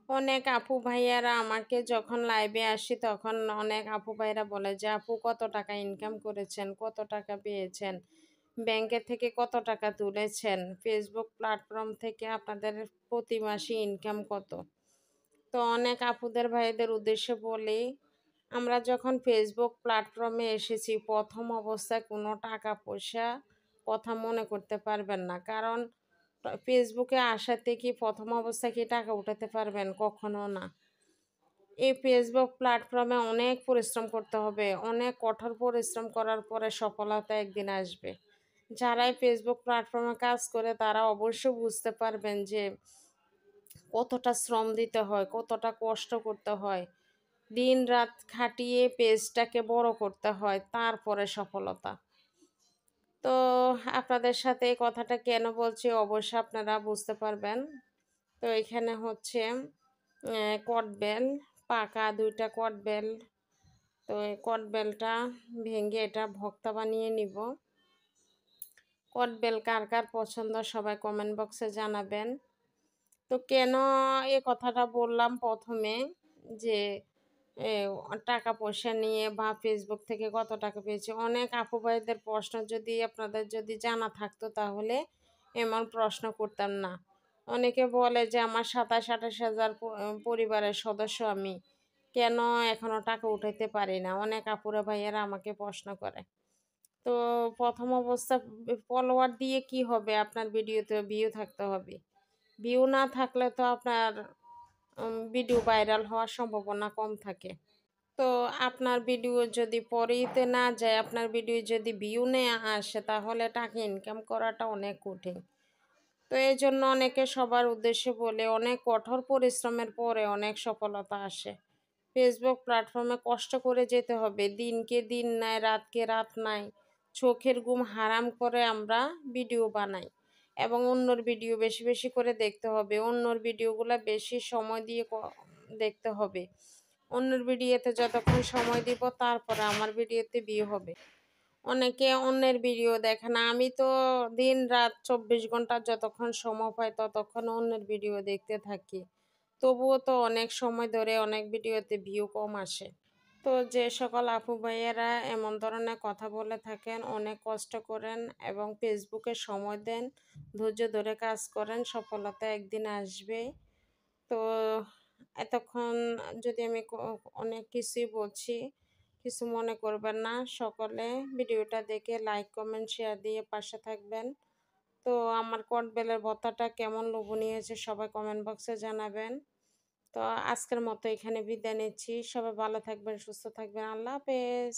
অনেক আপু ভাইয়ারা আমাকে যখন লাইভে আসি তখন অনেক আপু ভাইরা বলে যে আপু কত টাকা ইনকাম করেছেন, কত টাকা পেয়েছেন, ব্যাংকে থেকে কত টাকা তুলেছেন, ফেসবুক প্ল্যাটফর্ম থেকে আপনাদের প্রতি মাসে ইনকাম কত। তো অনেক আপুদের ভাইদের উদ্দেশ্যে বলি, আমরা যখন ফেসবুক প্ল্যাটফর্মে এসেছি প্রথম অবস্থায় কোনো টাকা পয়সা কথা মনে করতে পারবেন না, কারণ ফেসবুকে আসাতে কি প্রথম অবস্থায় কি টাকা উঠাতে পারবেন? কখনো না। এই ফেসবুক প্ল্যাটফর্মে অনেক পরিশ্রম করতে হবে, অনেক কঠোর পরিশ্রম করার পরে সফলতা একদিন আসবে। যারাই ফেসবুক প্ল্যাটফর্মে কাজ করে তারা অবশ্যই বুঝতে পারবেন যে কতটা শ্রম দিতে হয়, কতটা কষ্ট করতে হয়, দিন রাত খাটিয়ে পেজটাকে বড় করতে হয়, তারপরে সফলতা। তো আপনাদের সাথে এই কথাটা কেন বলছি অবশ্যই আপনারা বুঝতে পারবেন। তো এখানে হচ্ছে কটবেল, পাকা ২টা কটবেল। তো এই কটবেলটা ভেঙে এটা ভর্তা বানিয়ে নিব। কটবেল কার কার পছন্দ সবাই কমেন্ট বক্সে জানাবেন। তো কেন এ কথাটা বললাম প্রথমে যে এ টাকা পয়সা নিয়ে বা ফেসবুক থেকে কত টাকা পেয়েছি, অনেক আপু ভাইদের প্রশ্ন যদি আপনাদের যদি জানা থাকতো তাহলে এমন প্রশ্ন করতাম না। অনেকে বলে যে আমার ২৭-২৮ হাজার পরিবারের সদস্য আমি, কেন এখনো টাকা উঠাইতে পারি না? অনেক আপুরা ভাইয়ারা আমাকে প্রশ্ন করে। তো প্রথম অবস্থা ফলোয়ার দিয়ে কি হবে? আপনার ভিডিওতে ভিউ থাকতে হবে। ভিউ না থাকলে তো আপনার ভিডিও ভাইরাল হওয়ার সম্ভাবনা কম থাকে। তো আপনার ভিডিও যদি পরেতে না যায়, আপনার ভিডিও যদি ভিউ নিয়ে আসে তাহলে টাকা ইনকাম করাটা অনেক কঠিন। তো এই জন্য অনেকে সবার উদ্দেশ্যে বলে অনেক কঠোর পরিশ্রমের পরে অনেক সফলতা আসে। ফেসবুক প্ল্যাটফর্মে কষ্ট করে যেতে হবে, দিনকে দিন নাই, রাতকে রাত নাই, চোখের ঘুম হারাম করে আমরা ভিডিও বানাই এবং অন্যর ভিডিও বেশি বেশি করে দেখতে হবে, অন্যর ভিডিওগুলো বেশি সময় দিয়ে দেখতে হবে। অন্যের ভিডিওতে যতক্ষণ সময় দিব তারপরে আমার ভিডিওতে ভিউ হবে। অনেকে অন্যের ভিডিও দেখে না, আমি তো দিন রাত ২৪ ঘন্টা যতক্ষণ সময় পাই ততক্ষণ অন্যের ভিডিও দেখতে থাকি, তবুও তো অনেক সময় ধরে অনেক ভিডিওতে ভিউ কম আসে। তো যে সকল আপু ভাইয়েরা এমন ধরনের কথা বলে থাকেন, অনেক কষ্ট করেন এবং ফেসবুকে সময় দেন, ধৈর্য ধরে কাজ করেন, সফলতা একদিন আসবে। তো এতক্ষণ যদি আমি অনেক কিছুই বলছি, কিছু মনে করবেন না। সকলে ভিডিওটা দেখে লাইক কমেন্ট শেয়ার দিয়ে পাশে থাকবেন। তো আমার কটবেলের ভর্তাটা কেমন লোভনীয় হয়েছে সবাই কমেন্ট বক্সে জানাবেন। তো আজকের মতো এখানে বিদায় নিচ্ছি। সবাই ভালো থাকবেন, সুস্থ থাকবেন। আল্লাহ হাফেজ।